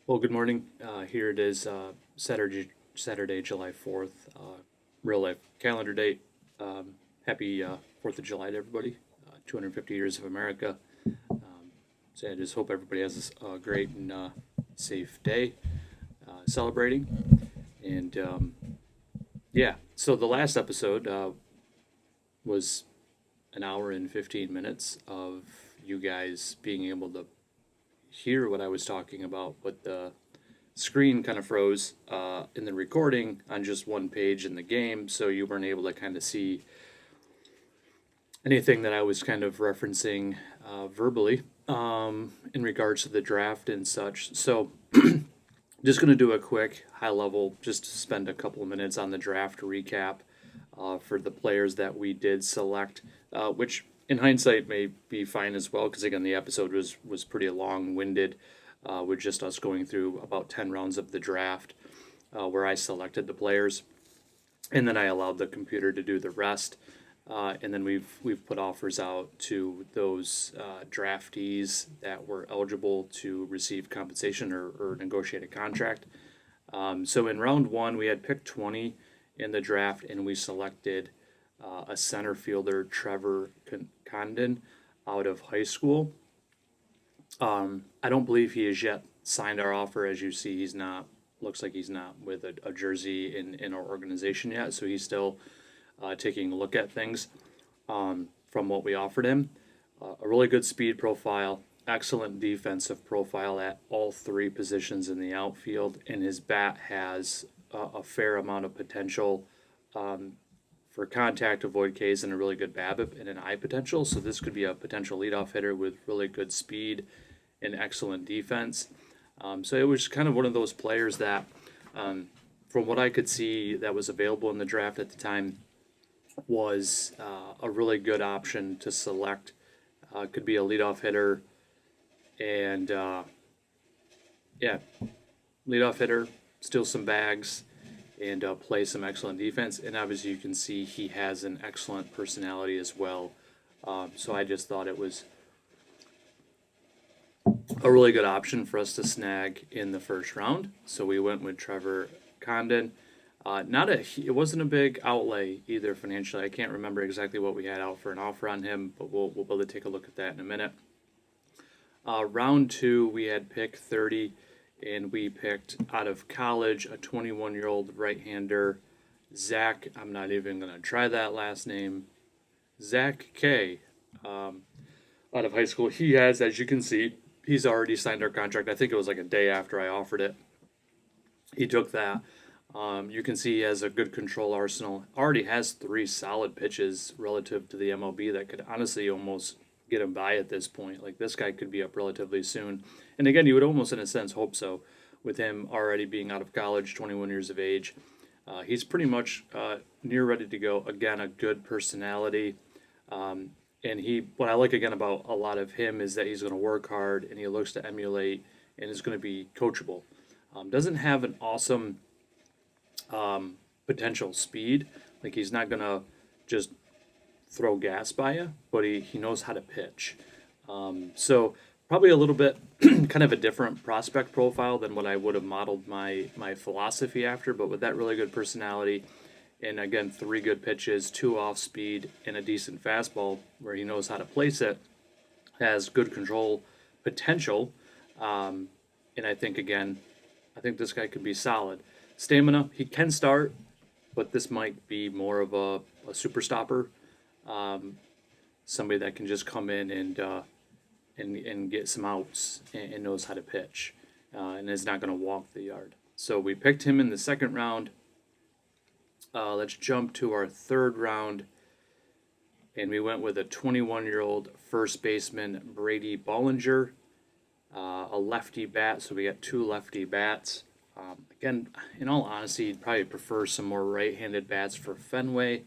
Well, good morning. Here it is, Saturday, July 4th, real life calendar date. Happy 4th of July to everybody. 250 years of America. So I just hope everybody has a great and safe day celebrating. And yeah, so the last episode was an hour and 15 minutes of you guys being able to hear what I was talking about, but the screen kind of froze in the recording on just one page in the game, so you weren't able to kind of see anything that I was kind of referencing verbally in regards to the draft and such. So, just going to do a quick high level, just to spend a couple of minutes on the draft recap for the players that we did select, which in hindsight may be fine as well, because again, the episode was pretty long winded with just us going through about 10 rounds of the draft where I selected the players, and then I allowed the computer to do the rest. And then we've put offers out to those draftees that were eligible to receive compensation or negotiate a contract. So in round one, we had pick 20 in the draft, and we selected a center fielder, Trevor Condon, out of high school. I don't believe he has yet signed our offer. As you see, he's not. Looks like he's not with a jersey in our organization yet, so he's still taking a look at things from what we offered him. A really good speed profile, excellent defensive profile at all three positions in the outfield, and his bat has a fair amount of potential for contact, avoid Ks, and a really good BABIP and an eye potential. So this could be a potential leadoff hitter with really good speed and excellent defense. So it was kind of one of those players that, from what I could see, that was available in the draft at the time, was a really good option to select. Could be a leadoff hitter, and yeah, leadoff hitter, steal some bags, and play some excellent defense. And obviously, you can see he has an excellent personality as well. So I just thought it was a really good option for us to snag in the first round. So we went with Trevor Condon. Not a, it wasn't a big outlay either financially. I can't remember exactly what we had out for an offer on him, but we'll be able to take a look at that in a minute. Round two, we had pick 30, and we picked out of college a 21-year-old right-hander, Zach. I'm not even going to try that last name. Zach K. Out of high school. He has, as you can see, he's already signed our contract. I think it was like a day after I offered it. He took that. You can see he has a good control arsenal. Already has three solid pitches relative to the MLB that could honestly almost get him by at this point. Like this guy could be up relatively soon. And again, you would almost in a sense hope so with him already being out of college, 21 years of age. He's pretty much near ready to go. Again, a good personality. And what I like again about a lot of him is that he's going to work hard and he looks to emulate and is going to be coachable. Doesn't have an awesome potential speed. Like he's not going to just throw gas by you, but he knows how to pitch. So probably a little bit kind of a different prospect profile than what I would have modeled my philosophy after, but with that really good personality and again, three good pitches, two off speed, and a decent fastball where he knows how to place it, has good control potential. And I think, again, I think this guy could be solid. Stamina, he can start, but this might be more of a super stopper. Somebody that can just come in and get some outs and knows how to pitch and is not going to walk the yard. So we picked him in the second round. Let's jump to our third round, and we went with a 21-year-old first baseman, Brady Bollinger, a lefty bat, so we got two lefty bats. Again, in all honesty, you'd probably prefer some more right-handed bats for Fenway.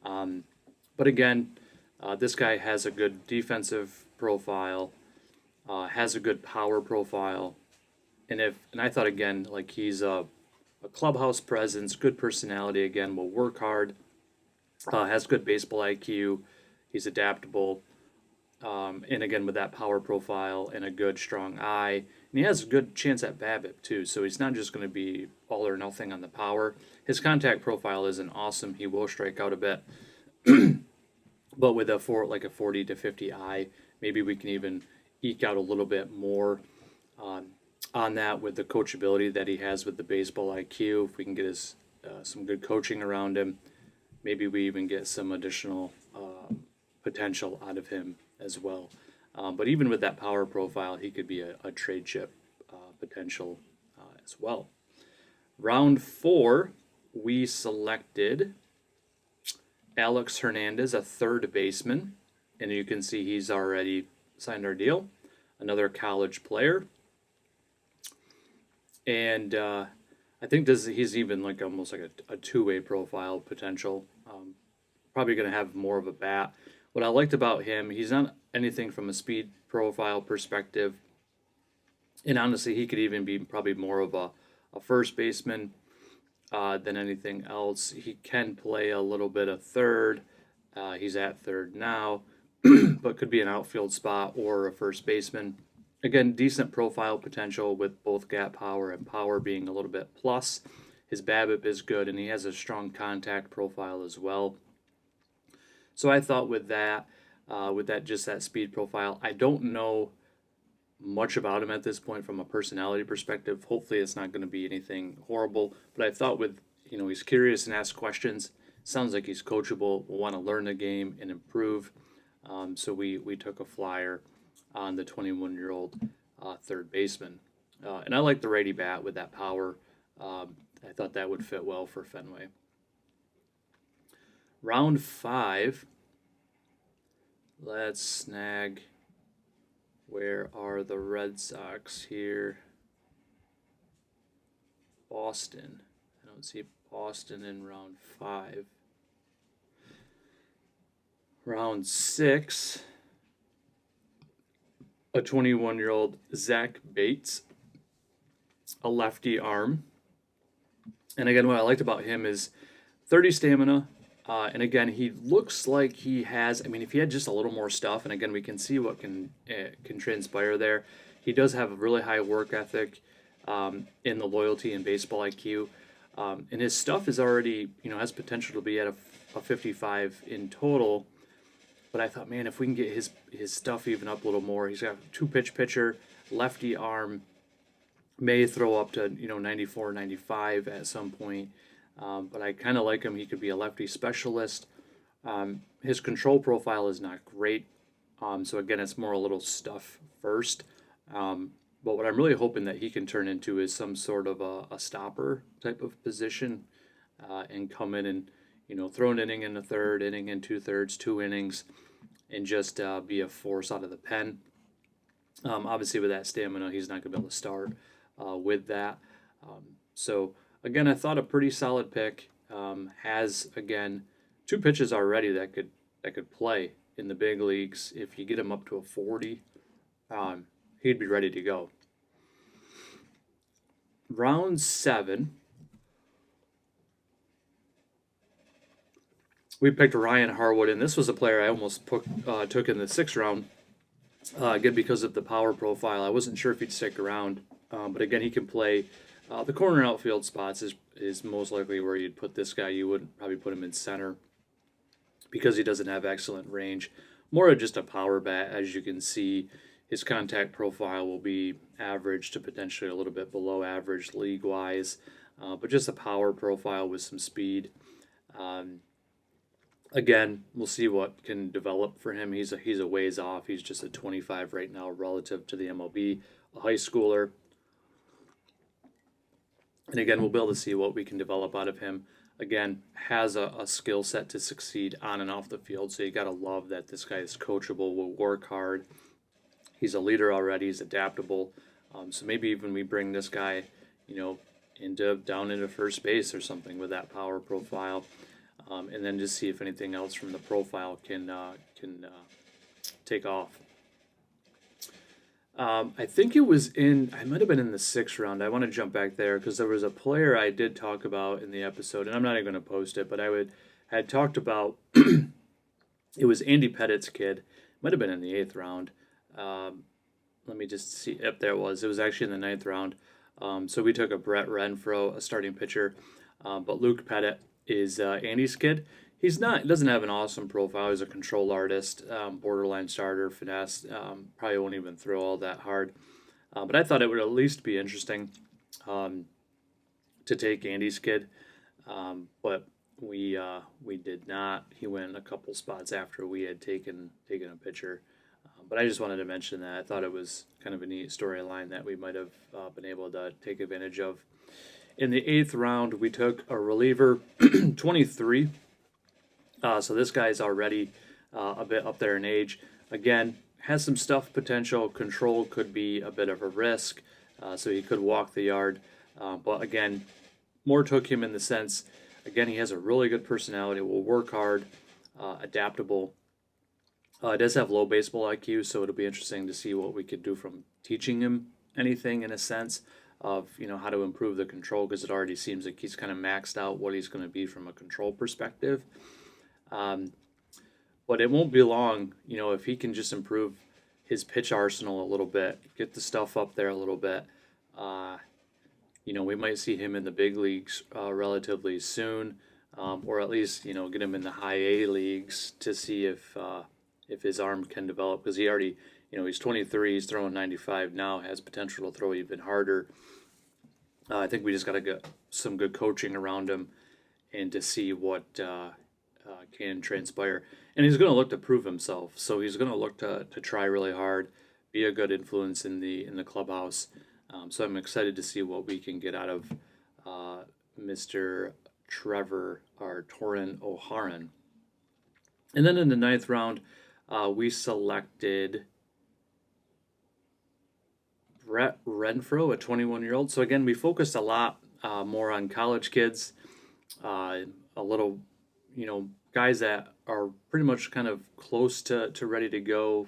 But again, this guy has a good defensive profile, has a good power profile, and I thought again like he's a clubhouse presence, good personality. Again, will work hard, has good baseball IQ. He's adaptable. And again, with that power profile and a good, strong eye, and he has a good chance at BABIP too. So he's not just going to be all or nothing on the power. His contact profile isn't awesome. He will strike out a bit, but with a 40 to 50 eye, maybe we can even eke out a little bit more on that with the coachability that he has with the baseball IQ. If we can get his some good coaching around him, maybe we even get some additional potential out of him as well. But even with that power profile, he could be a trade chip potential as well. Round 4, we selected Alex Hernandez, a third baseman, and you can see he's already signed our deal. Another college player, and I think he's even like almost like a two-way profile potential. Probably going to have more of a bat. What I liked about him, he's not anything from a speed profile perspective, and honestly, he could even be probably more of a first baseman than anything else. He can play a little bit of third. He's at third now, but could be an outfield spot or a first baseman. Again, decent profile potential with both gap power and power being a little bit plus. His BABIP is good, and he has a strong contact profile as well. So I thought with that just that speed profile, I don't know much about him at this point from a personality perspective. Hopefully, it's not going to be anything horrible. But I thought with he's curious and asks questions. Sounds like he's coachable. Will want to learn the game and improve. So we took a flyer on the 21-year-old third baseman. And I like the righty bat with that power. I thought that would fit well for Fenway. Round 5. Let's snag. Where are the Red Sox here? Boston. I don't see Boston in round 5. Round 6. A 21-year-old Zach Bates, a lefty arm. And again, what I liked about him is 30 stamina. And again, he looks like he has, if he had just a little more stuff, and again, we can see what can transpire there. He does have a really high work ethic in the loyalty and baseball IQ. And his stuff is already, has potential to be at a 55 in total. But I thought, man, if we can get his stuff even up a little more, he's got a 2-pitch pitcher, lefty arm, may throw up to 94, 95 at some point. But I kind of like him. He could be a lefty specialist. His control profile is not great. So again, it's more a little stuff first. But what I'm really hoping that he can turn into is some sort of a stopper type of position and come in and throw an inning in the third, inning in 2/3, 2 innings, and just be a force out of the pen. Obviously, with that stamina, he's not going to be able to start with that. So, again, I thought a pretty solid pick. Has, again, 2 pitches already that could play in the big leagues. If you get him up to a 40, he'd be ready to go. Round 7. We picked Ryan Harwood, and this was a player I almost took in the 6th round, again, because of the power profile. I wasn't sure if he'd stick around, but again, he can play the corner outfield spots is most likely where you'd put this guy. You wouldn't probably put him in center because he doesn't have excellent range. More of just a power bat, as you can see. His contact profile will be average to potentially a little bit below average league-wise, but just a power profile with some speed. Again, we'll see what can develop for him. He's a ways off. He's just at 25 right now relative to the MLB, a high schooler. And again, we'll be able to see what we can develop out of him. Again, has a skill set to succeed on and off the field. So you got to love that this guy is coachable, will work hard. He's a leader already. He's adaptable. So maybe even we bring this guy, down into first base or something with that power profile. And then just see if anything else from the profile can take off. I think it was I might have been in the 6th round. I want to jump back there because there was a player I did talk about in the episode, and I'm not even going to post it, but had talked about it was Andy Pettit's kid, Might have been in the 8th round. Um, Let me just see. Yep, there it was. It was actually in the 9th round. So we took a Brett Renfro, a starting pitcher, but Luke Pettit is Andy's kid. He doesn't have an awesome profile. He's a control artist, borderline starter, finesse. Probably won't even throw all that hard. But I thought it would at least be interesting um, to take Andy's kid. But we did not. He went a couple spots after we had taken a pitcher. But I just wanted to mention that I thought it was kind of a neat storyline that we might have been able to take advantage of. In the 8th round, we took a reliever, 23. So this guy's already a bit up there in age. Again, has some stuff potential. Control could be a bit of a risk, so he could walk the yard. But again, more took him in the sense, again, he has a really good personality, will work hard, adaptable. Does have low baseball IQ, so it'll be interesting to see what we could do from teaching him anything in a sense of how to improve the control, because it already seems like he's kind of maxed out what he's going to be from a control perspective. Um, but it won't be long, if he can just improve his pitch arsenal a little bit, get the stuff up there a little bit. Uh, we might see him in the big leagues relatively soon, or at least get him in the high A leagues to see if his arm can develop, because he already, he's 23, he's throwing 95 now, has potential to throw even harder. I think we just got to get some good coaching around him and to see what can transpire. And he's going to look to prove himself, so he's going to look to try really hard, be a good influence in the clubhouse. So I'm excited to see what we can get out of Mr. Trevor or Torin O'Haran. And then in the 9th round, we selected Brett Renfro, a 21-year-old. So again, we focused a lot more on college kids, a little, guys that are pretty much kind of close to ready to go.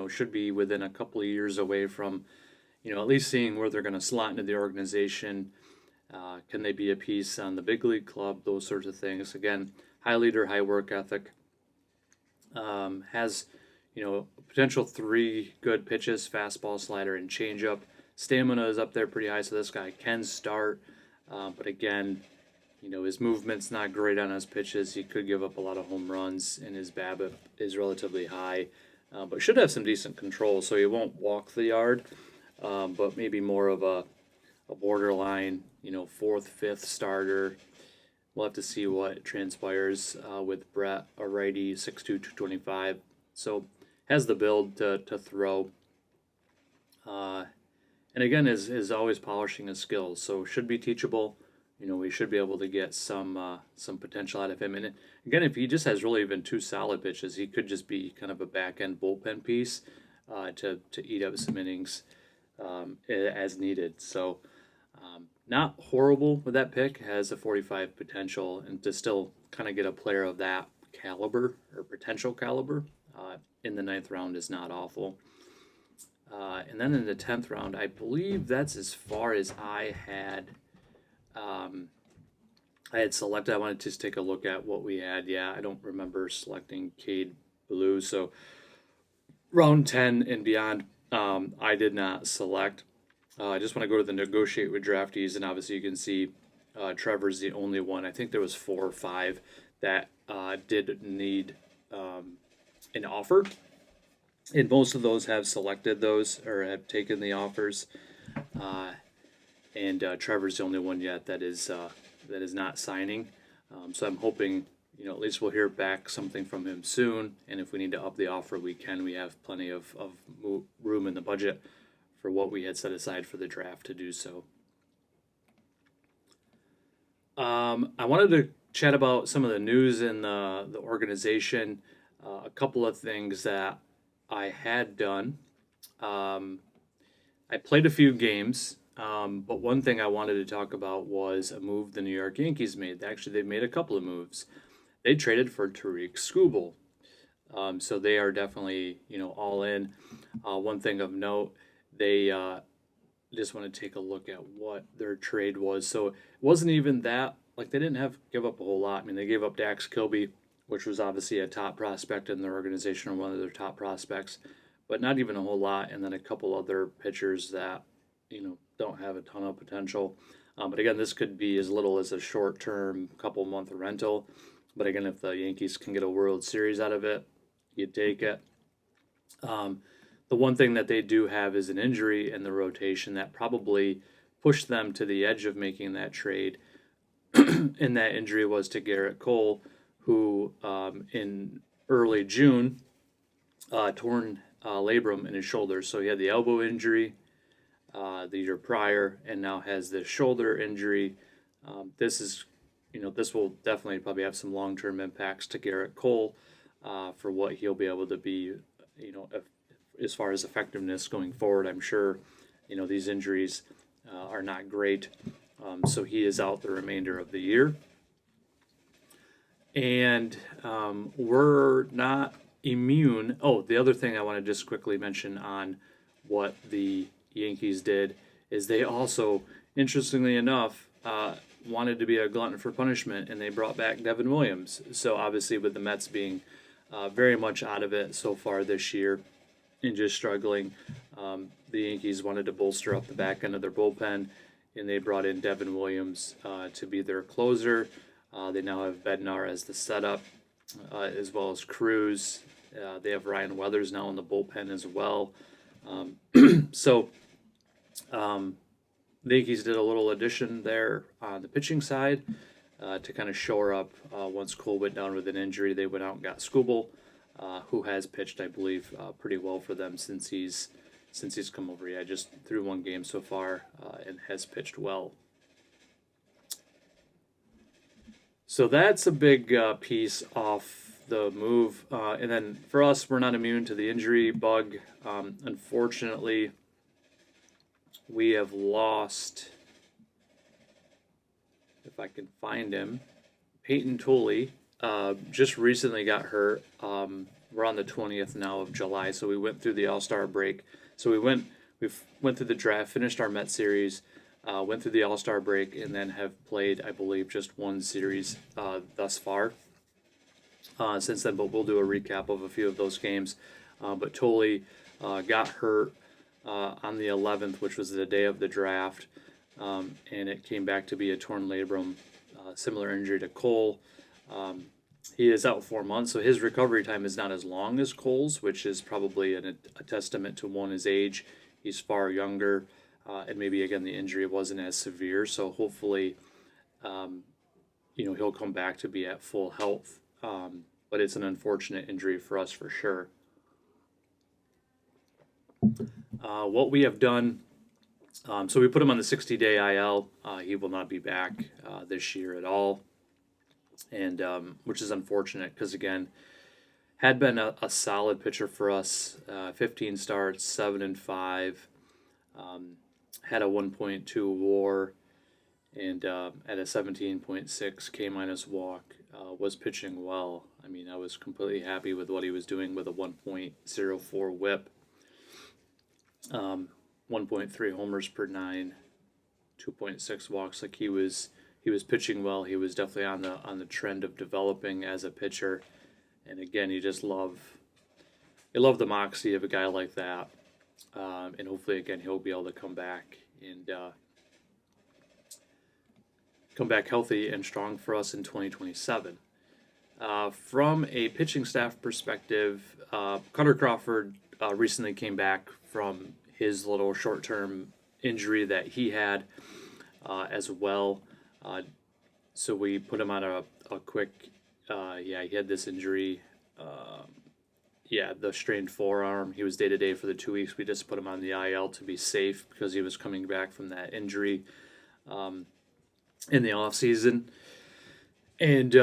Should be within a couple of years away from, at least seeing where they're going to slot into the organization. Can they be a piece on the big league club? Those sorts of things. Again, high leader, high work ethic. Has, potential 3 good pitches, fastball, slider, and changeup. Stamina is up there pretty high, so this guy can start. But again, his movement's not great on his pitches. He could give up a lot of home runs, and his BABIP is relatively high. But should have some decent control, so he won't walk the yard. But maybe more of a borderline, 4th, 5th starter. We'll have to see what transpires with Brett, a righty, 6'2", 225. So has the build to throw. And again, is always polishing his skills. So should be teachable. We should be able to get some potential out of him. And again, if he just has really even 2 solid pitches, he could just be kind of a back-end bullpen piece to eat up some innings as needed. So not horrible with that pick, has a 45 potential, and to still kind of get a player of that caliber or potential caliber in the 9th round is not awful. And then in the 10th round, I believe that's as far as I had selected. I wanted to just take a look at what we had. Yeah, I don't remember selecting Cade Blue. So round 10 and beyond, I did not select. I just want to go to the negotiate with draftees, and obviously you can see Trevor's the only one. I think there was 4 or 5 that did need an offer, and most of those have selected those or have taken the offers. And Trevor's the only one yet that is not signing. So I'm hoping at least we'll hear back something from him soon. And if we need to up the offer, we can. We have plenty of room in the budget for what we had set aside for the draft to do so. I wanted to chat about some of the news in the organization. A couple of things that I had done. I played a few games, but one thing I wanted to talk about was a move the New York Yankees made. Actually, they made a couple of moves. They traded for Tariq Skubal. So they are definitely, all in. One thing of note, they just want to take a look at what their trade was. So it wasn't even that, they didn't give up a whole lot. I mean, they gave up Dax Kilby, which was obviously a top prospect in their organization or one of their top prospects, but not even a whole lot. And then a couple other pitchers that, don't have a ton of potential. But again, this could be as little as a short term, couple month rental. But again, if the Yankees can get a World Series out of it, you take it. The one thing that they do have is an injury in the rotation that probably pushed them to the edge of making that trade. And that injury was to Garrett Cole, who in early June torn labrum in his shoulder. So he had the elbow injury the year prior, and now has this shoulder injury. This will definitely probably have some long-term impacts to Garrett Cole for what he'll be able to be, as far as effectiveness going forward. I'm sure, these injuries are not great. So he is out the remainder of the year. And we're not immune. Oh, the other thing I want to just quickly mention on what the Yankees did is they also, interestingly enough, wanted to be a glutton for punishment, and they brought back Devin Williams. So obviously, with the Mets being very much out of it so far this year and just struggling, the Yankees wanted to bolster up the back end of their bullpen, and they brought in Devin Williams to be their closer. They now have Bednar as the setup, as well as Cruz. They have Ryan Weathers now in the bullpen as well. So the Yankees did a little addition there on the pitching side to kind of shore up once Cole went down with an injury. They went out and got Skubal, who has pitched, I believe, pretty well for them since he's come over. Yeah, just through one game so far and has pitched well. So that's a big piece off the move. And then for us, we're not immune to the injury bug. Unfortunately, we have lost, if I can find him, Peyton Tooley. Just recently got hurt. We're on the 20th now of July, so we went through the All-Star break. So we went through the draft, finished our Met series, went through the All-Star break, and then have played, I believe, just one series thus far since then. But we'll do a recap of a few of those games. But Tooley got hurt on the 11th, which was the day of the draft, and it came back to be a torn labrum, similar injury to Cole. He is out 4 months, so his recovery time is not as long as Cole's, which is probably a testament to his age. He's far younger, and maybe again the injury wasn't as severe. So hopefully, he'll come back to be at full health. But it's an unfortunate injury for us for sure. What we have done, so we put him on the 60-day IL. He will not be back this year at all, and which is unfortunate because, again, had been a solid pitcher for us. 15 starts, 7-5, had a 1.2 WAR, and at a 17.6 K- walk. Was pitching well. I mean, I was completely happy with what he was doing with a 1.04 WHIP. 1.3 homers per 9, 2.6 walks. Like he was pitching well. He was definitely on the trend of developing as a pitcher. And again, you love the moxie of a guy like that. And hopefully, again, he'll be able to come back and come back healthy and strong for us in 2027. From a pitching staff perspective, Cutter Crawford recently came back from his little short-term injury that he had as well. So we put him on a quick, he had this injury, the strained forearm. He was day-to-day for the 2 weeks. We just put him on the IL to be safe because he was coming back from that injury in the off season. And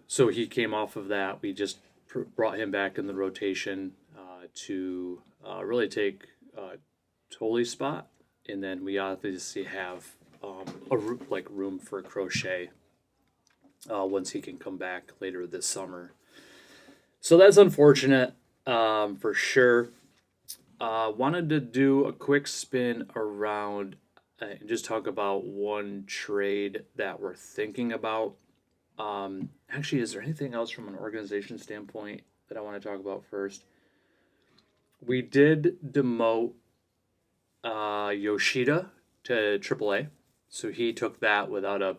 so he came off of that. We just brought him back in the rotation to really take Tolley's spot, and then we obviously have room for Crochet once he can come back later this summer. So that's unfortunate for sure. Wanted to do a quick spin around and just talk about one trade that we're thinking about. Actually, is there anything else from an organization standpoint that I want to talk about first? We did demote Yoshida to AAA, so he took that without a.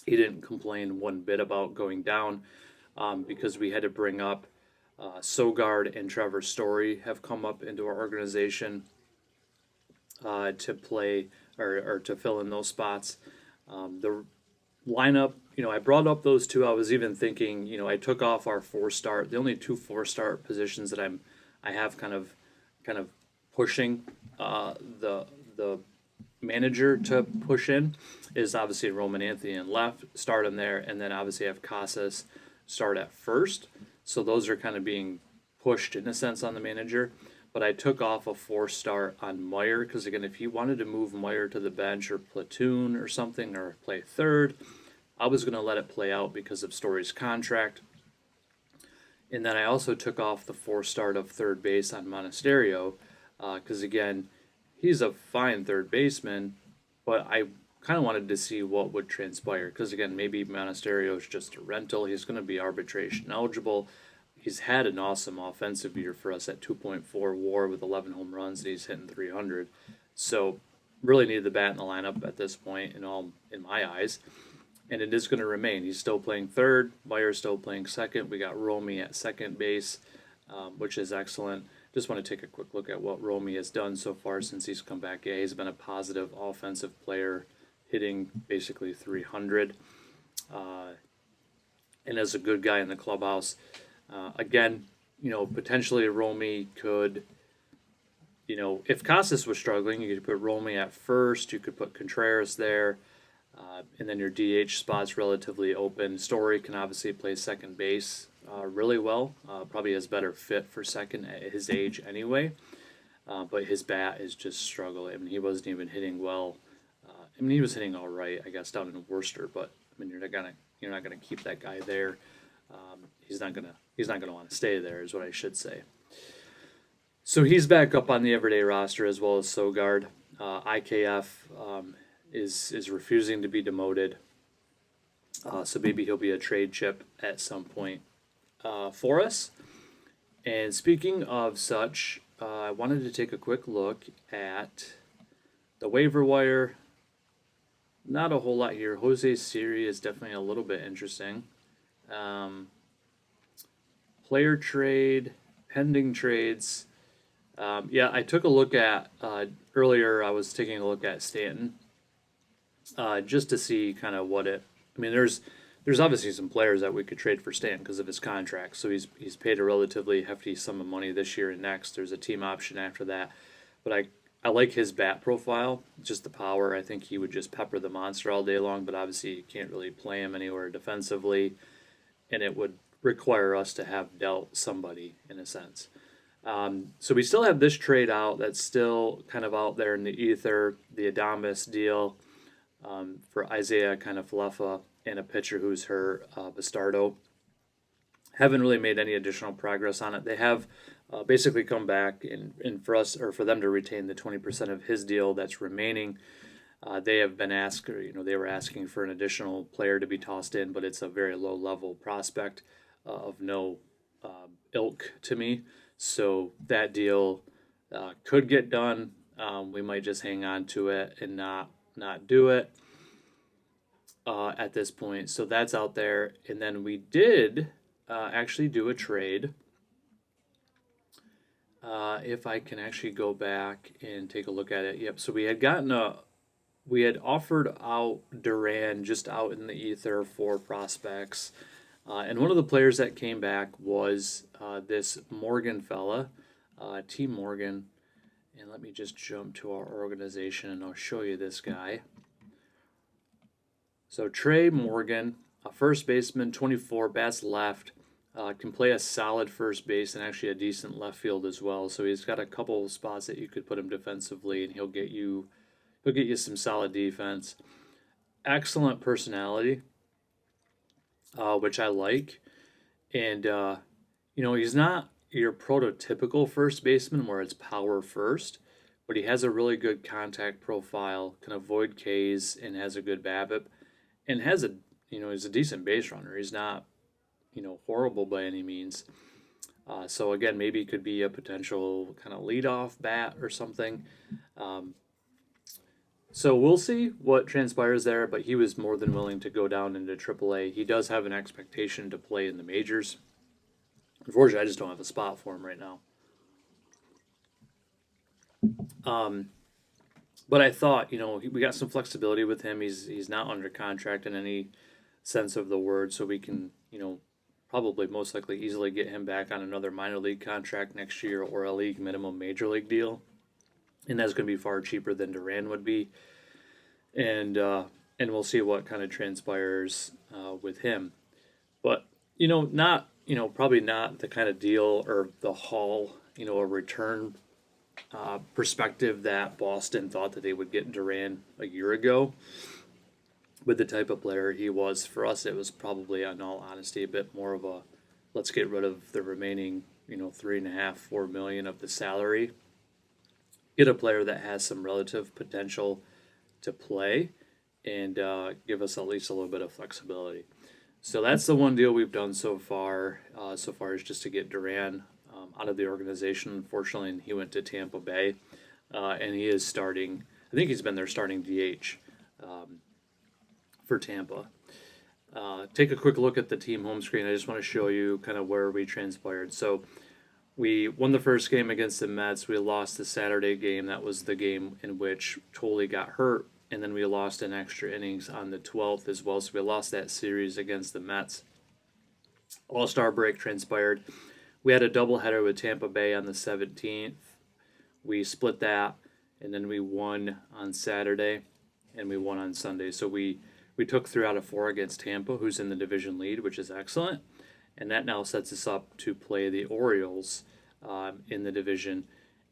He didn't complain one bit about going down, because we had to bring up Sogard and Trevor Story have come up into our organization to play or to fill in those spots. The lineup, I brought up those two. I was even thinking, I took off our 4-star. The only two 4-star positions that I have kind of pushing the manager to push in is obviously Roman Anthony in left, start him there, and then obviously have Casas start at first. So those are kind of being pushed in a sense on the manager. But I took off a 4-star on Meyer because, again, if he wanted to move Meyer to the bench or platoon or something or play third, I was going to let it play out because of Story's contract. And then I also took off the 4-star of third base on Monasterio because, again, he's a fine third baseman, but I kind of wanted to see what would transpire because, again, maybe Monasterio is just a rental. He's going to be arbitration eligible. He's had an awesome offensive year for us at 2.4 WAR with 11 home runs, and he's hitting 300. So really needed the bat in the lineup at this point, in my eyes. And it is going to remain. He's still playing third. Meyer's still playing second. We got Romy at second base, which is excellent. Just want to take a quick look at what Romy has done so far since he's come back. Yeah, he's been a positive offensive player, hitting basically 300, and is a good guy in the clubhouse. Again, potentially Romy could, if Casas was struggling, you could put Romy at first. You could put Contreras there, and then your DH spot's relatively open. Story can obviously play second base really well. Probably has better fit for second at his age anyway. But his bat is just struggling. I mean, he wasn't even hitting well. He was hitting all right, I guess, down in Worcester. But you're not gonna keep that guy there. He's not gonna want to stay there, is what I should say. So he's back up on the everyday roster as well as Sogard. IKF is refusing to be demoted, so maybe he'll be a trade chip at some point for us. And speaking of such, I wanted to take a quick look at the waiver wire. Not a whole lot here. Jose Siri is definitely a little bit interesting. Player trade, pending trades. I took a look at earlier. I was taking a look at Stanton just to see kind of what it. There's obviously some players that we could trade for Stanton because of his contract. So he's paid a relatively hefty sum of money this year and next. There's a team option after that, but I like his bat profile, just the power. I think he would just pepper the monster all day long, but obviously you can't really play him anywhere defensively, and it would require us to have dealt somebody in a sense. So we still have this trade out that's still kind of out there in the ether, the Adames deal for Isaiah Kiner-Falefa and a pitcher who's hurt, Bastardo. Haven't really made any additional progress on it. They have basically come back and for us, or for them to retain the 20% of his deal that's remaining. They have been asked, they were asking for an additional player to be tossed in, but it's a very low level prospect of no ilk to me. So that deal could get done. We might just hang on to it and not do it at this point. So that's out there. And then we did actually do a trade. If I can actually go back and take a look at it. Yep. So we had offered out Duran just out in the ether for prospects. And one of the players that came back was this Morgan fella, T. Morgan. And let me just jump to our organization and I'll show you this guy. So Trey Morgan, a first baseman, 24, bats left, can play a solid first base and actually a decent left field as well. So he's got a couple spots that you could put him defensively, and he'll get you some solid defense. Excellent personality, which I like, and he's not your prototypical first baseman where it's power first, but he has a really good contact profile, can avoid Ks, and has a good BABIP, and has a he's a decent base runner. He's not, horrible by any means. So again, maybe it could be a potential kind of leadoff bat or something. Um, so we'll see what transpires there, but he was more than willing to go down into AAA. He does have an expectation to play in the majors. Unfortunately, I just don't have a spot for him right now. Um, but I thought, we got some flexibility with him. He's not under contract in any sense of the word, so we can, probably most likely easily get him back on another minor league contract next year or a league minimum major league deal, and that's going to be far cheaper than Duran would be, and we'll see what kind of transpires with him. But not probably not the kind of deal or the haul, a return perspective that Boston thought that they would get Duran a year ago. With the type of player he was for us, it was probably, in all honesty, a bit more of a let's get rid of the remaining, 3.5, 4 million of the salary. Get a player that has some relative potential to play, and give us at least a little bit of flexibility. So that's the one deal we've done so far. So far is just to get Duran out of the organization. Unfortunately, he went to Tampa Bay, and he is starting. I think he's been there starting DH. For Tampa. Take a quick look at the team home screen. I just want to show you kind of where we transpired. So we won the first game against the Mets. We lost the Saturday game. That was the game in which Tolley got hurt. And then we lost in extra innings on the 12th as well. So we lost that series against the Mets. All-Star break transpired. We had a doubleheader with Tampa Bay on the 17th. We split that, and then we won on Saturday, and we won on Sunday. So we took 3 out of 4 against Tampa, who's in the division lead, which is excellent. And that now sets us up to play the Orioles in the division.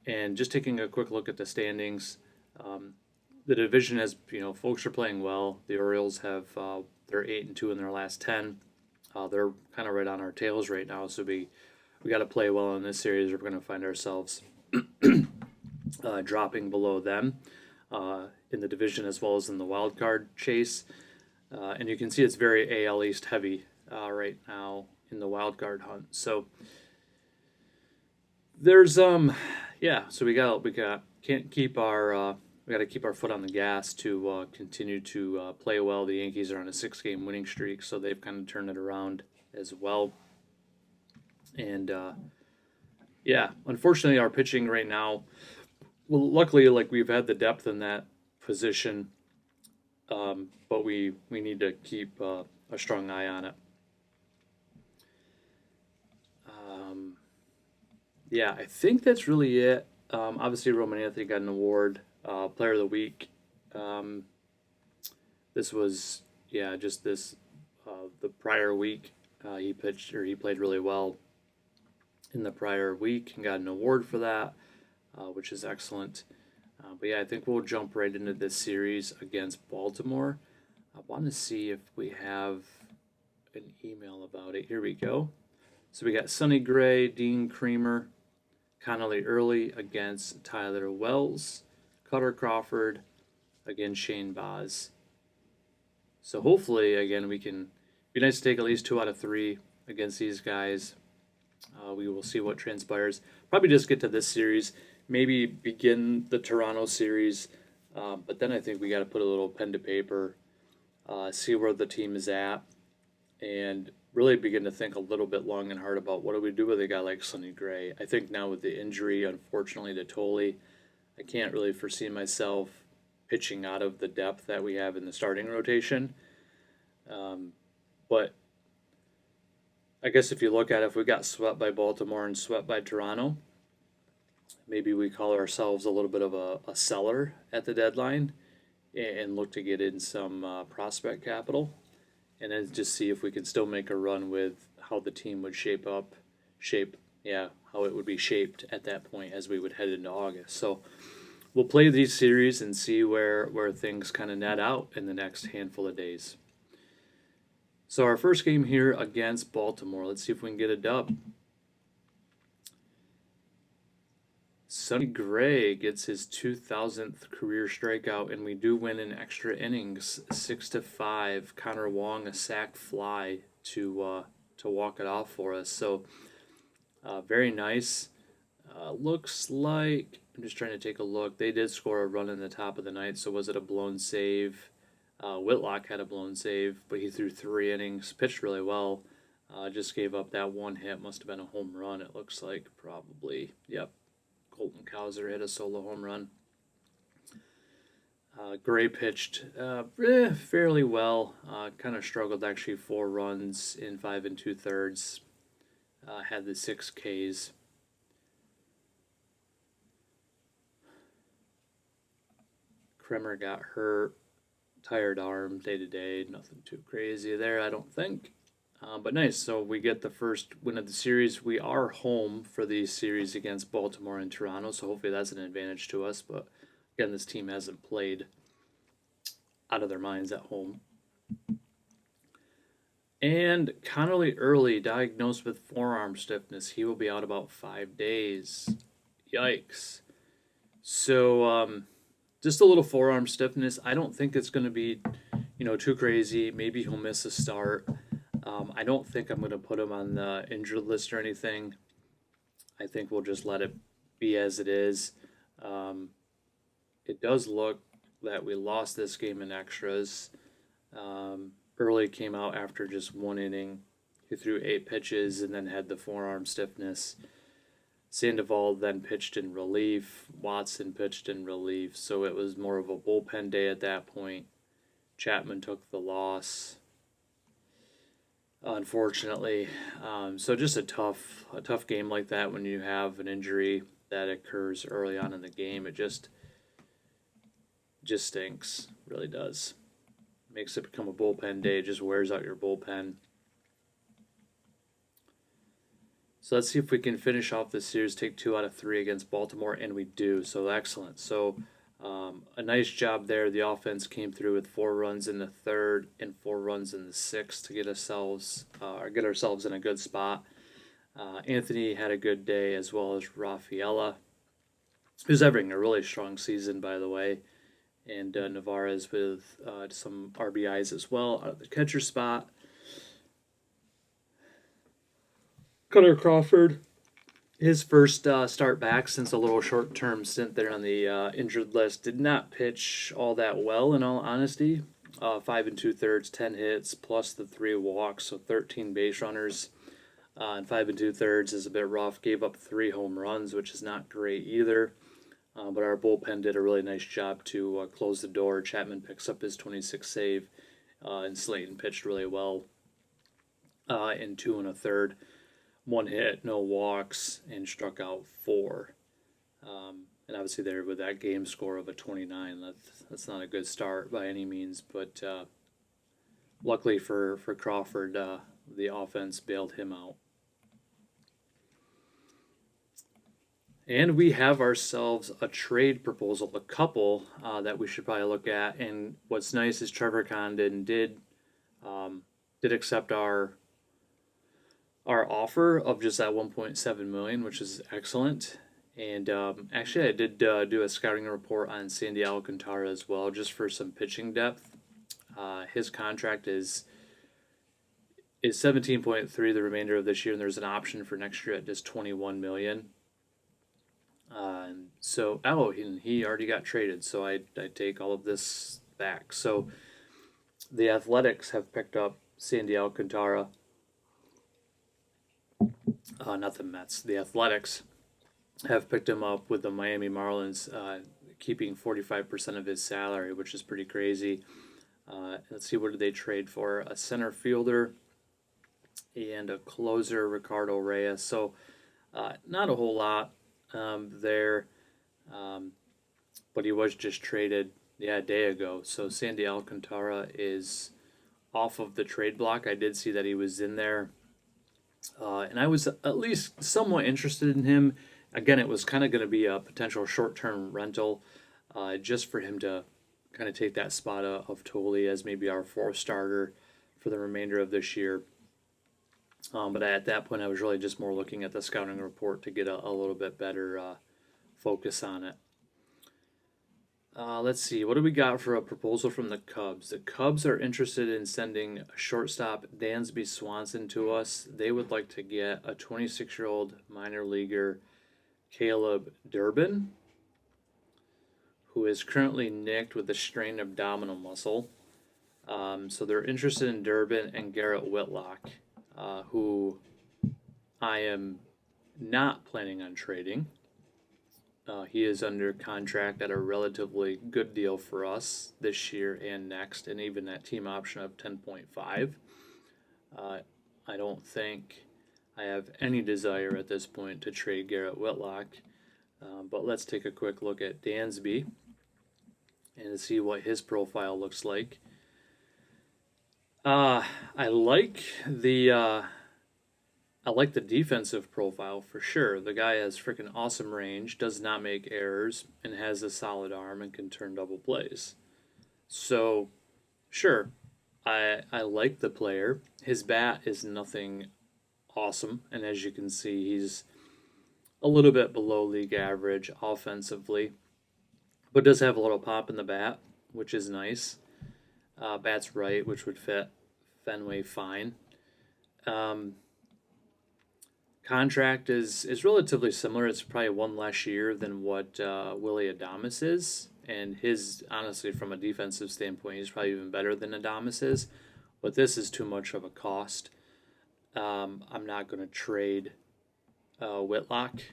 And just taking a quick look at the standings, the division has, folks are playing well. The Orioles have, they're 8-2 in their last 10. They're kind of right on our tails right now. So we got to play well in this series. We're going to find ourselves dropping below them in the division as well as in the wild card chase. And you can see it's very AL East heavy right now in the wild card hunt. So there's so we got can't keep our we got to keep our foot on the gas to continue to play well. The Yankees are on a 6-game winning streak, so they've kind of turned it around as well. And unfortunately, our pitching right now. Well, luckily, we've had the depth in that position. But we need to keep a strong eye on it. I think that's really it. Obviously, Roman Anthony got an award, Player of the Week. This was, just this, the prior week. He played really well in the prior week and got an award for that, which is excellent. But I think we'll jump right into this series against Baltimore. I want to see if we have an email about it. Here we go. So we got Sonny Gray, Dean Creamer, Connolly Early against Tyler Wells, Cutter Crawford against Shane Baz. So hopefully, again, we can be nice to take at least 2 out of 3 against these guys. We will see what transpires. Probably just get to this series. Maybe begin the Toronto series, but then I think we got to put a little pen to paper, see where the team is at, and really begin to think a little bit long and hard about what do we do with a guy like Sonny Gray. I think now with the injury, unfortunately, to Tolley, I can't really foresee myself pitching out of the depth that we have in the starting rotation. But I guess if you look at it, if we got swept by Baltimore and swept by Toronto, maybe we call ourselves a little bit of a seller at the deadline and look to get in some prospect capital, and then just see if we can still make a run with how the team would how it would be shaped at that point as we would head into August. So we'll play these series and see where things kind of net out in the next handful of days. So our first game here against Baltimore, let's see if we can get a dub. Sonny Gray gets his 2000th career strikeout, and we do win in extra innings, 6-5. Connor Wong a sac fly to walk it off for us. So very nice. Looks like I'm just trying to take a look. They did score a run in the top of the ninth. So was it a blown save? Whitlock had a blown save, but he threw 3 innings, pitched really well. Just gave up that one hit. Must have been a home run. It looks like probably. Yep. Colton Cowser hit a solo home run. Gray pitched fairly well. Kind of struggled actually. 4 runs in 5 2/3. Had the 6 Ks. Kremer got hurt. Tired arm day to day. Nothing too crazy there, I don't think. But nice. So we get the first win of the series. We are home for the series against Baltimore and Toronto, so hopefully that's an advantage to us. But again, this team hasn't played out of their minds at home. And Connerly Early diagnosed with forearm stiffness. He will be out about 5 days. Yikes. So just a little forearm stiffness. I don't think it's going to be, too crazy. Maybe he'll miss a start. I don't think I'm going to put him on the injured list or anything. I think we'll just let it be as it is. It does look that we lost this game in extras. Early came out after just 1 inning. He threw 8 pitches and then had the forearm stiffness. Sandoval then pitched in relief. Watson pitched in relief. So it was more of a bullpen day at that point. Chapman took the loss, unfortunately. So just a tough game like that when you have an injury that occurs early on in the game. It just stinks, really does. Makes it become a bullpen day, just wears out your bullpen. So let's see if we can finish off this series, take 2 out of 3 against Baltimore, and we do. So excellent. So a nice job there. The offense came through with 4 runs in the third and 4 runs in the sixth to get ourselves in a good spot. Anthony had a good day, as well as Rafaela, who's having a really strong season, by the way. And Navarez with some RBIs as well out of the catcher spot. Cutter Crawford, his first start back since a little short-term stint there on the injured list, did not pitch all that well, in all honesty. 5 2/3, 10 hits, plus the 3 walks, so 13 base runners. And 5 2/3 is a bit rough. Gave up 3 home runs, which is not great either. But our bullpen did a really nice job to close the door. Chapman picks up his 26th save, and Slayton pitched really well in 2 1/3. 1 hit, no walks, and struck out 4. And obviously there with that game score of a 29, that's not a good start by any means. But luckily for Crawford, the offense bailed him out. And we have ourselves a trade proposal, a couple that we should probably look at. And what's nice is Trevor Condon did accept our offer of just that $1.7 million, which is excellent. And actually, I did do a scouting report on Sandy Alcantara as well, just for some pitching depth. His contract is 17.3 the remainder of this year, and there's an option for next year at just $21 million. He already got traded, so I take all of this back. So the Athletics have picked up Sandy Alcantara. Not the Mets. The Athletics have picked him up with the Miami Marlins, keeping 45% of his salary, which is pretty crazy. Let's see, what did they trade for? A center fielder and a closer, Ricardo Reyes. So not a whole lot there, but he was just traded a day ago. So Sandy Alcantara is off of the trade block. I did see that he was in there, and I was at least somewhat interested in him. Again, it was kind of going to be a potential short-term rental, just for him to kind of take that spot of Tolley as maybe our 4th starter for the remainder of this year. But at that point, I was really just more looking at the scouting report to get a little bit better focus on it. Let's see. What do we got for a proposal from the Cubs? The Cubs are interested in sending a shortstop Dansby Swanson to us. They would like to get a 26-year-old minor leaguer, Caleb Durbin, who is currently nicked with a strained abdominal muscle. So they're interested in Durbin and Garrett Whitlock, who I am not planning on trading. He is under contract at a relatively good deal for us this year and next, and even that team option of 10.5. I don't think I have any desire at this point to trade Garrett Whitlock, but let's take a quick look at Dansby and see what his profile looks like. I like the defensive profile for sure. The guy has freaking awesome range, does not make errors, and has a solid arm and can turn double plays. So, sure, I like the player. His bat is nothing awesome, and as you can see, he's a little bit below league average offensively, but does have a little pop in the bat, which is nice. Bat's right, which would fit Fenway fine. Contract is relatively similar. It's probably one less year than what Willy Adames is, and his, honestly, from a defensive standpoint, he's probably even better than Adames is. But this is too much of a cost. I'm not going to trade Whitlock.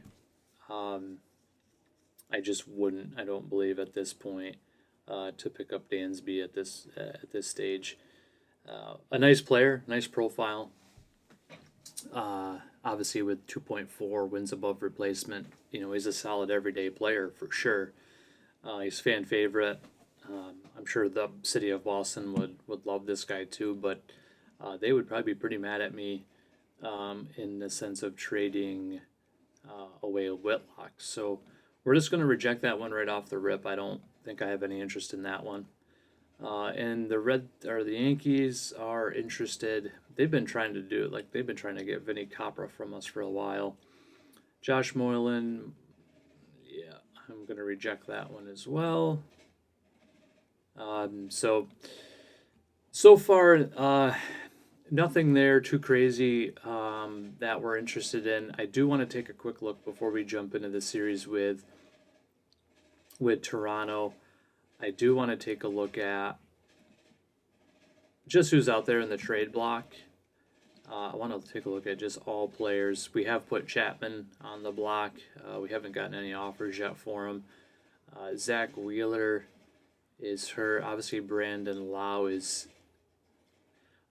I just wouldn't. I don't believe at this point to pick up Dansby at this stage. A nice player, nice profile. Obviously, with 2.4 wins above replacement, he's a solid everyday player for sure. He's fan favorite. I'm sure the city of Boston would love this guy too, but they would probably be pretty mad at me in the sense of trading away Whitlock. So we're just going to reject that one right off the rip. I don't think I have any interest in that one. And the Yankees are interested. They've been trying to do it. Like, they've been trying to get Vinny Capra from us for a while. Josh Moylan, yeah, I'm going to reject that one as well. So far, nothing there too crazy that we're interested in. I do want to take a quick look before we jump into the series with Toronto. I do want to take a look at just who's out there in the trade block. I want to take a look at just all players. We have put Chapman on the block. We haven't gotten any offers yet for him. Zach Wheeler is hurt. Obviously, Brandon Lau is...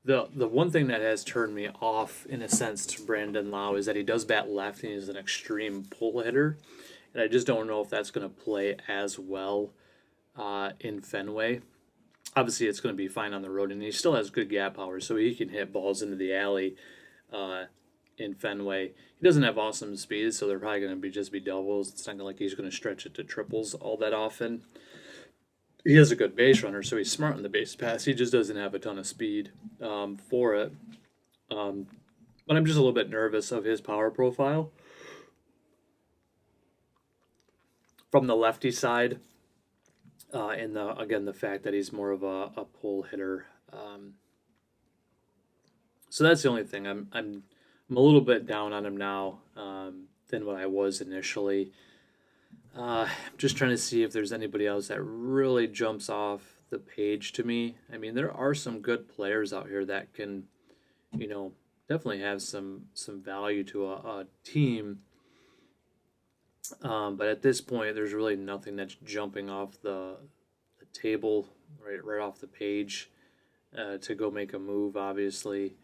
The one thing that has turned me off, in a sense, to Brandon Lau is that he does bat left and he's an extreme pull hitter. And I just don't know if that's going to play as well in Fenway. Obviously, it's going to be fine on the road, and he still has good gap power, so he can hit balls into the alley in Fenway. He doesn't have awesome speed, so they're probably going to just be doubles. It's not like he's going to stretch it to triples all that often. He has a good base runner, so he's smart on the base pass. He just doesn't have a ton of speed for it. But I'm just a little bit nervous of his power profile. From the lefty side, and the fact that he's more of a pull hitter. So that's the only thing. I'm a little bit down on him now than what I was initially. Just trying to see if there's anybody else that really jumps off the page to me. I mean, there are some good players out here that can, definitely have some value to a team. But at this point, there's really nothing that's jumping off the table right off the page to go make a move. Obviously,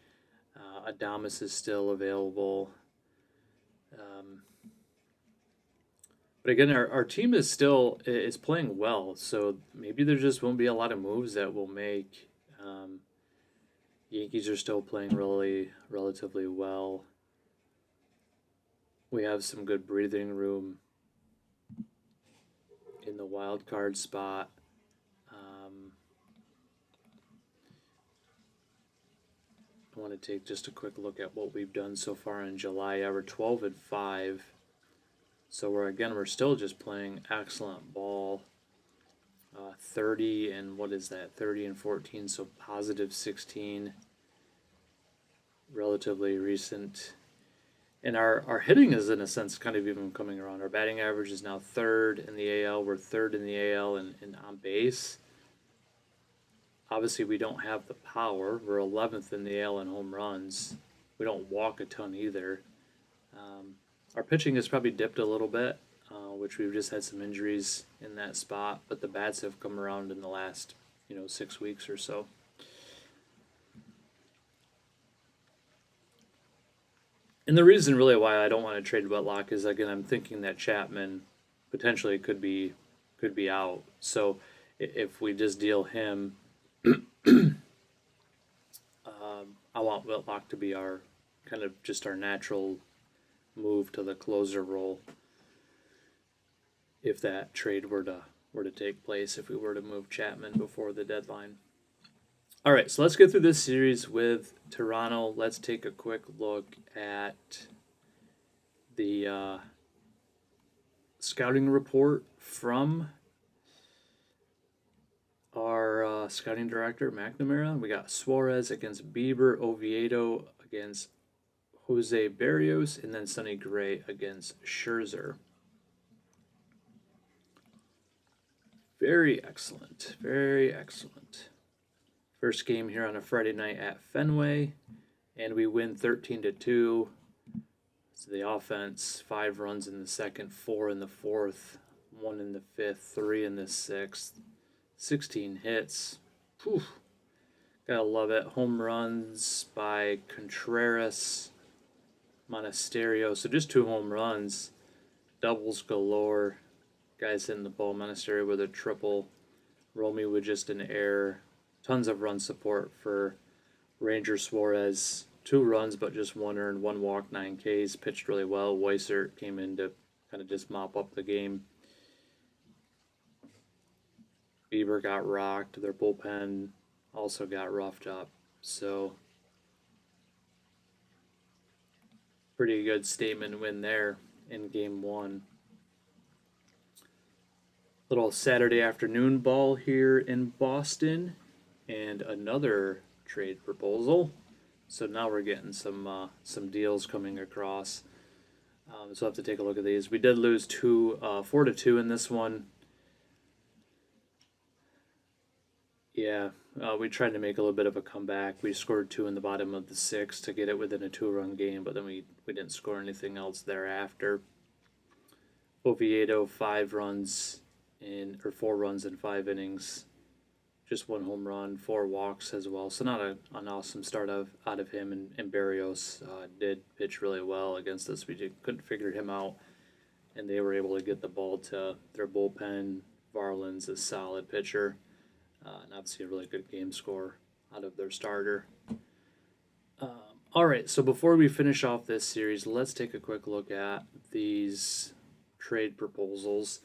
Adames is still available. But again, our team is playing well, so maybe there just won't be a lot of moves that we'll make. Yankees are still playing relatively well. We have some good breathing room in the wild card spot. I want to take just a quick look at what we've done so far in July. Yeah, we're 12-5. So we're still just playing excellent ball. 30 and what is that? 30 and 14, so positive 16. Relatively recent. And our hitting is, in a sense, kind of even coming around. Our batting average is now third in the AL. We're third in the AL and on base. Obviously, we don't have the power. We're 11th in the AL in home runs. We don't walk a ton either. Our pitching has probably dipped a little bit, which we've just had some injuries in that spot. But the bats have come around in the last, 6 weeks or so. And the reason really why I don't want to trade Whitlock is, again, I'm thinking that Chapman potentially could be out. So if we just deal him, I want Whitlock to be our kind of just our natural move to the closer role if that trade were to take place, if we were to move Chapman before the deadline. All right, so let's go through this series with Toronto. Let's take a quick look at the scouting report from our scouting director, McNamara. We got Suarez against Bieber, Oviedo against Jose Barrios, and then Sonny Gray against Scherzer. Very excellent. Very excellent. First game here on a Friday night at Fenway, and we win 13-2. So the offense, 5 runs in the second, 4 in the fourth, 1 in the fifth, 3 in the sixth, 16 hits. Whew. Gotta love it. Home runs by Contreras, Monasterio. So just 2 home runs, doubles galore. Guys hitting the ball. Monasterio with a triple. Romy with just an error. Tons of run support for Ranger Suarez. 2 runs, but just 1 earned, 1 walk, 9 Ks. Pitched really well. Weissert came in to kind of just mop up the game. Bieber got rocked. Their bullpen also got roughed up. So, pretty good statement win there in game 1. Little Saturday afternoon ball here in Boston, and another trade proposal. So now we're getting some deals coming across. So I'll have to take a look at these. We did lose 4-2 in this one. Yeah, we tried to make a little bit of a comeback. We scored 2 in the bottom of the 6th to get it within a 2-run game, but then we didn't score anything else thereafter. Oviedo 4 runs in 5 innings, just 1 home run, 4 walks as well. So not an awesome start out of him. And Barrios did pitch really well against us. We couldn't figure him out, and they were able to get the ball to their bullpen. Varland's a solid pitcher, and obviously a really good game score out of their starter. All right, so before we finish off this series, let's take a quick look at these trade proposals.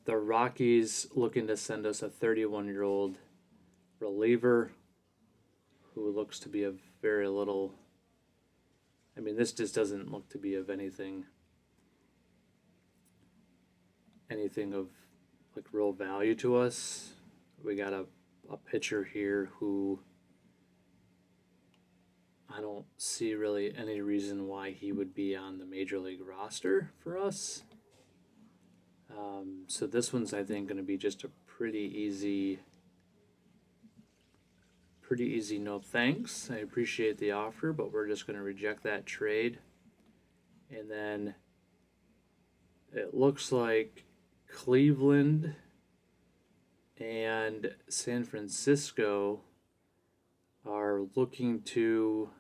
The Rockies looking to send us a 31-year-old reliever who looks to be of very little. I mean, this just doesn't look to be of anything of like real value to us. We got a pitcher here who I don't see really any reason why he would be on the major league roster for us. So this one's, I think, going to be just a pretty easy no thanks. I appreciate the offer, but we're just going to reject that trade. And then it looks like Cleveland and San Francisco are looking to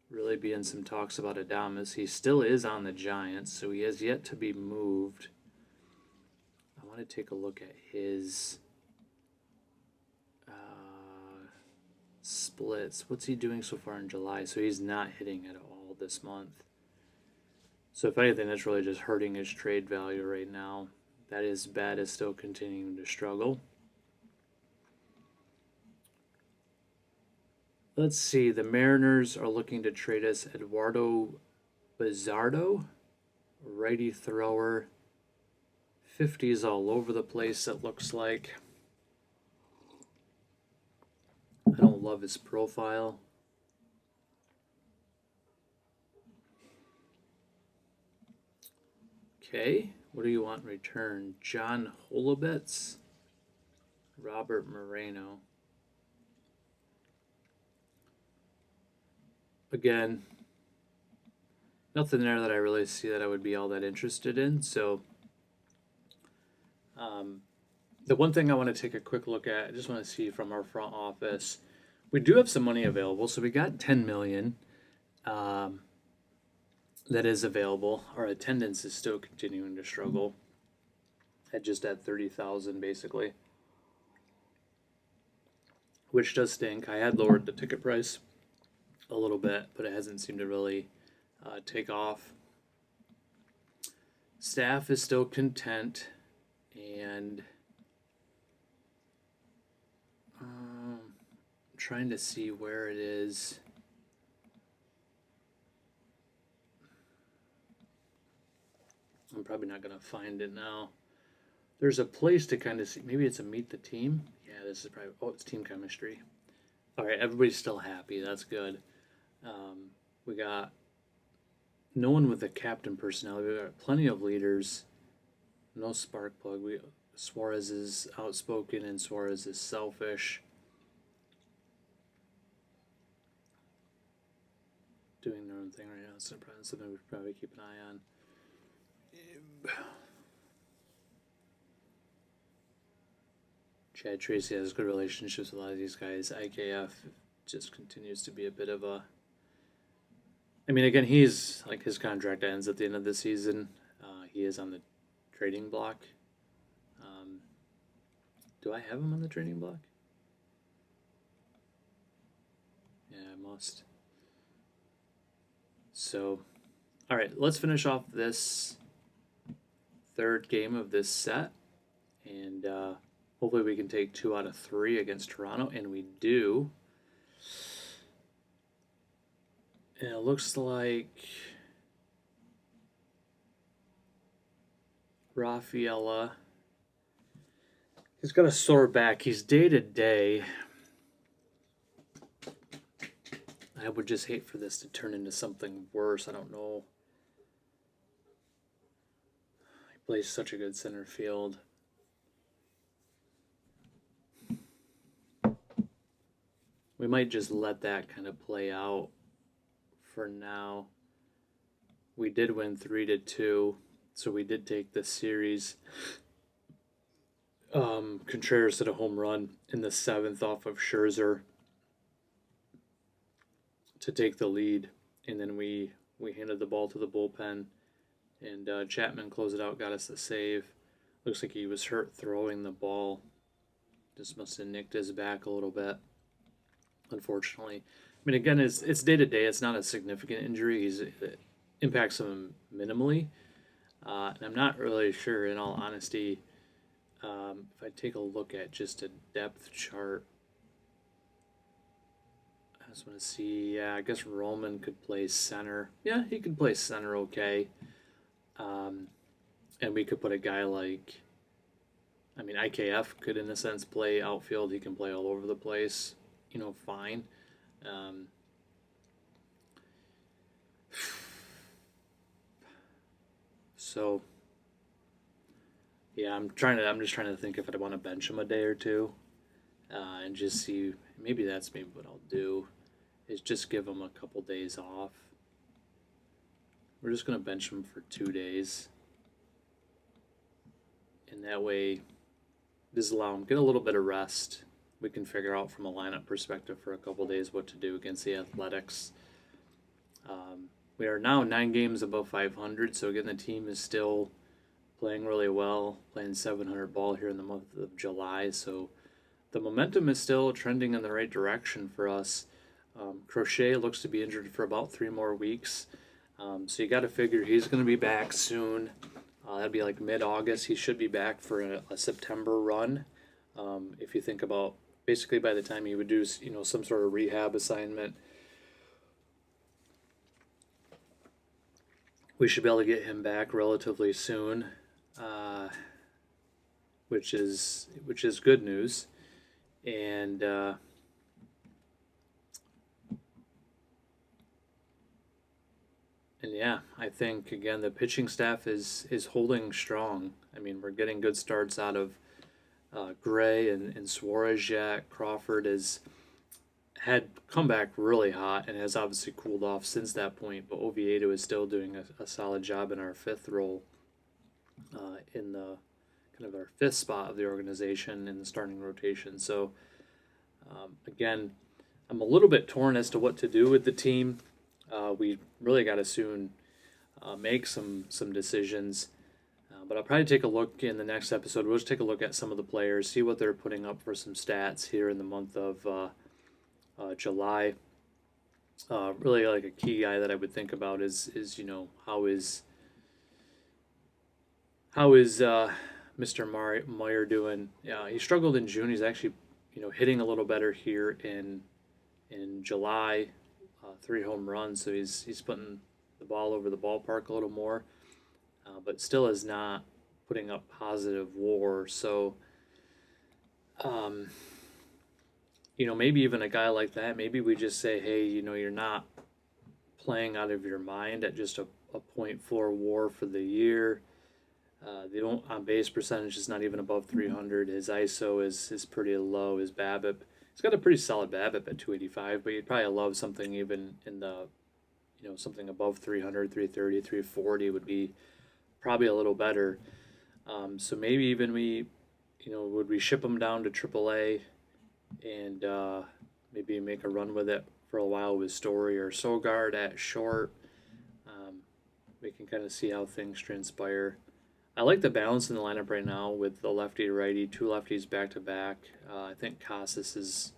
really be in some talks about Adames. He still is on the Giants, so he has yet to be moved. I want to take a look at his splits. What's he doing so far in July? So he's not hitting at all this month. So if anything, that's really just hurting his trade value right now. That is bad is still continuing to struggle. Let's see. The Mariners are looking to trade us Eduardo Bizardo, righty thrower. 50s all over the place, it looks like. I don't love his profile. Okay, what do you want in return? John Holobetz, Robert Moreno. Again, nothing there that I really see that I would be all that interested in. So, the one thing I want to take a quick look at, I just want to see from our front office, we do have some money available. So we got 10 million that is available. Our attendance is still continuing to struggle at 30,000 basically, which does stink. I had lowered the ticket price a little bit, but it hasn't seemed to really take off. Staff is still content, and trying to see where it is. I'm probably not going to find it now. There's a place to kind of see. Maybe it's a meet the team. Yeah, this is probably. Oh, it's team chemistry. All right, everybody's still happy. That's good. We got no one with a captain personality. We got plenty of leaders. No spark plug. Suarez is outspoken and Suarez is selfish. Doing their own thing right now. It's something we should probably keep an eye on. Chad Tracy has good relationships with a lot of these guys. IKF just continues to be a bit of a. I mean, again, he's like his contract ends at the end of the season. He is on the trading block. Do I have him on the trading block? Yeah, I must. So, all right, let's finish off this third game of this set, and hopefully we can take 2 out of 3 against Toronto, and we do. And it looks like Rafaela, he's got a sore back. He's day to day. I would just hate for this to turn into something worse. I don't know. He plays such a good center field. We might just let that kind of play out for now. We did win 3-2, so we did take this series. Contreras hit a home run in the 7th off of Scherzer to take the lead, and then we handed the ball to the bullpen, and Chapman closed it out, got us the save. Looks like he was hurt throwing the ball. Just must have nicked his back a little bit, unfortunately. I mean, again, it's day to day. It's not a significant injury. It impacts him minimally, and I'm not really sure, in all honesty, if I take a look at just a depth chart. I just want to see. Yeah, I guess Roman could play center. Yeah, he could play center okay. And we could put a guy like, I mean, IKF could, in a sense, play outfield. He can play all over the place, fine. So, yeah, I'm just trying to think if I want to bench him a day or two, and just see. Maybe that's what I'll do, is just give him a couple days off. We're just gonna bench him for 2 days, and that way, just allow him get a little bit of rest. We can figure out from a lineup perspective for a couple days what to do against the Athletics. We are now 9 games above 500, so again, the team is still playing really well, playing 700 ball here in the month of July, so the momentum is still trending in the right direction for us. Crochet looks to be injured for about 3 more weeks, so you got to figure he's going to be back soon. That'd be like mid-August. He should be back for a September run. If you think about, basically by the time he would do some sort of rehab assignment, we should be able to get him back relatively soon. which is good news. And yeah, I think again the pitching staff is holding strong. I mean, we're getting good starts out of Gray and Suarez yet. Crawford has had come back really hot and has obviously cooled off since that point. But Oviedo is still doing a solid job in our fifth role, in the kind of our fifth spot of the organization in the starting rotation. So again, I'm a little bit torn as to what to do with the team. We really got to soon make some decisions. But I'll probably take a look in the next episode. We'll just take a look at some of the players, see what they're putting up for some stats here in the month of July. Really, like a key guy that I would think about is how is Mr. Meyer doing? He struggled in June. He's actually hitting a little better here in July. 3 home runs, so he's putting the ball over the ballpark a little more, but still is not putting up positive WAR. So, um, maybe even a guy like that, maybe we just say, hey, you're not playing out of your mind at just a .4 WAR for the year. The on base percentage is not even above 300. His ISO is pretty low. His BABIP, he's got a pretty solid BABIP at 285, but you'd probably love something even in the, something above 300, 330, 340 would be probably a little better. So maybe even would we ship him down to AAA and maybe make a run with it for a while with Story or Sogard at short. We can kind of see how things transpire. I like the balance in the lineup right now with the lefty righty, two lefties back to back. I think Casas has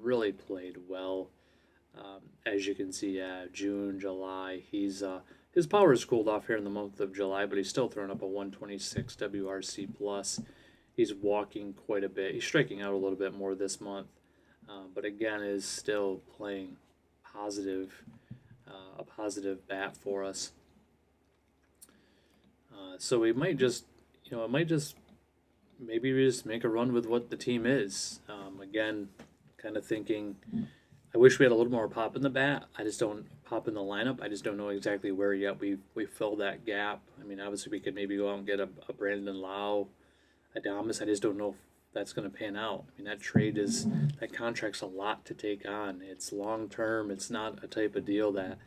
really played well. As you can see, June, July, his power has cooled off here in the month of July, but he's still throwing up a 126 WRC plus. He's walking quite a bit. He's striking out a little bit more this month, but again is still playing positive, a positive bat for us. So we might just, maybe we just make a run with what the team is. Again, kind of thinking, I wish we had a little more pop in the bat. I just don't pop in the lineup. I just don't know exactly where yet we fill that gap. I mean, obviously we could maybe go out and get a Brandon Lau, Adames. I just don't know if that's going to pan out. I mean, that contract's a lot to take on. It's long term. It's not a type of deal that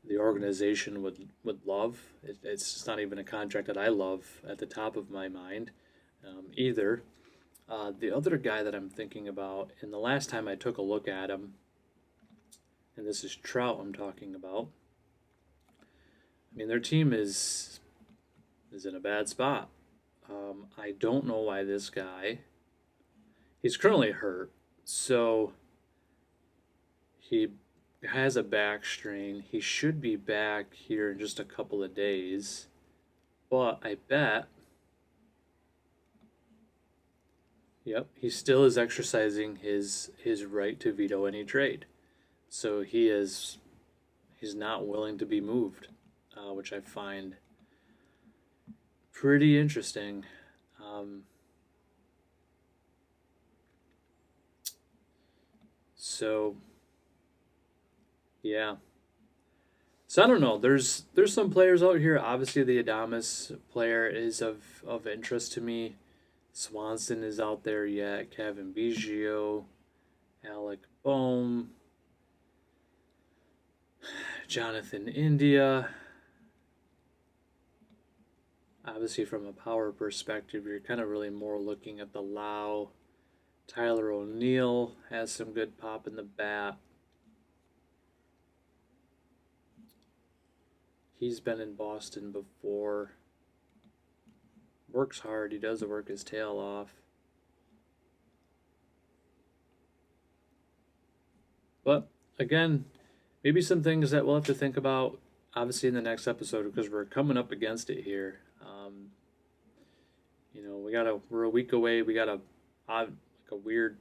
the organization would love. It's just not even a contract that I love at the top of my mind, either. The other guy that I'm thinking about, and the last time I took a look at him, and this is Trout I'm talking about. I mean, their team is in a bad spot. I don't know why this guy. He's currently hurt, so he has a back strain. He should be back here in just a couple of days, but I bet. Yep, he still is exercising his right to veto any trade. So he's not willing to be moved, which I find pretty interesting. So yeah. So I don't know. There's some players out here. Obviously, the Adames player is of interest to me. Swanson is out there yet. Kevin Biggio, Alec Bohm, Jonathan India. Obviously, from a power perspective, you're kind of really more looking at the Lau. Tyler O'Neill has some good pop in the bat. He's been in Boston before. Works hard. He does work his tail off. But again, maybe some things that we'll have to think about, obviously, in the next episode because we're coming up against it here. We're a week away. We got a weird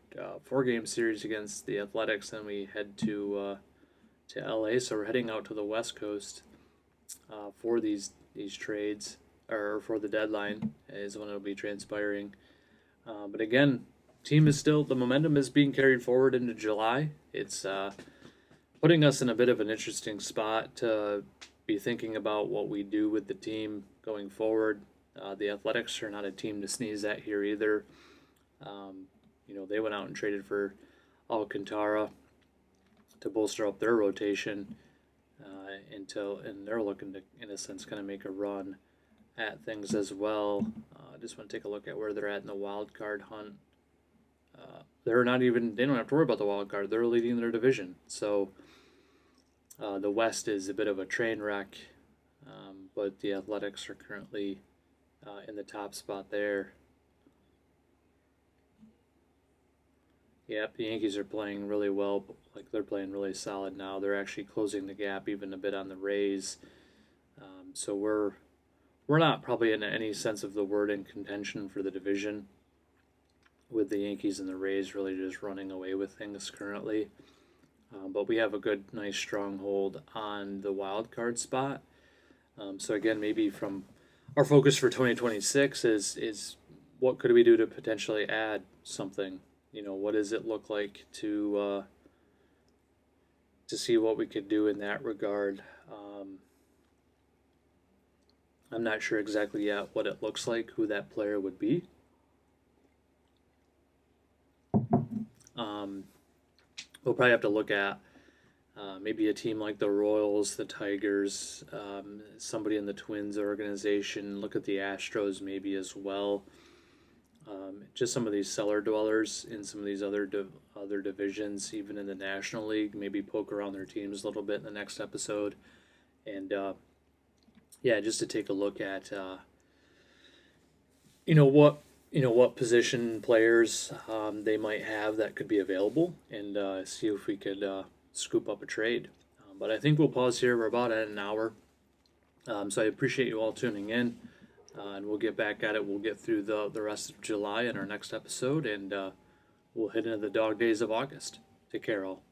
4-game series against the Athletics, then we head to LA. So we're heading out to the West Coast for these trades, or for the deadline is when it'll be transpiring. But again, team is still, the momentum is being carried forward into July. It's putting us in a bit of an interesting spot to be thinking about what we do with the team going forward. The Athletics are not a team to sneeze at here either. Um, they went out and traded for Alcantara to bolster up their rotation and they're looking to, in a sense, kind of make a run at things as well. I just want to take a look at where they're at in the wild card hunt. They don't have to worry about the wild card. They're leading their division. So the West is a bit of a train wreck, but the Athletics are currently in the top spot there. Yep, the Yankees are playing really well. Like they're playing really solid now. They're actually closing the gap even a bit on the Rays. So we're not probably in any sense of the word in contention for the division, with the Yankees and the Rays really just running away with things currently. But we have a good, nice stronghold on the wild card spot. So again, maybe from our focus for 2026 is what could we do to potentially add something? What does it look like to see what we could do in that regard? I'm not sure exactly yet what it looks like, who that player would be. We'll probably have to look at maybe a team like the Royals, the Tigers, somebody in the Twins organization. Look at the Astros maybe as well. Just some of these cellar dwellers in some of these other divisions, even in the National League. Maybe poke around their teams a little bit in the next episode, and yeah, just to take a look at what position players they might have that could be available, and see if we could scoop up a trade. But I think we'll pause here. We're about at an hour, so I appreciate you all tuning in. And we'll get back at it. We'll get through the rest of July in our next episode, and we'll hit into the dog days of August. Take care, all.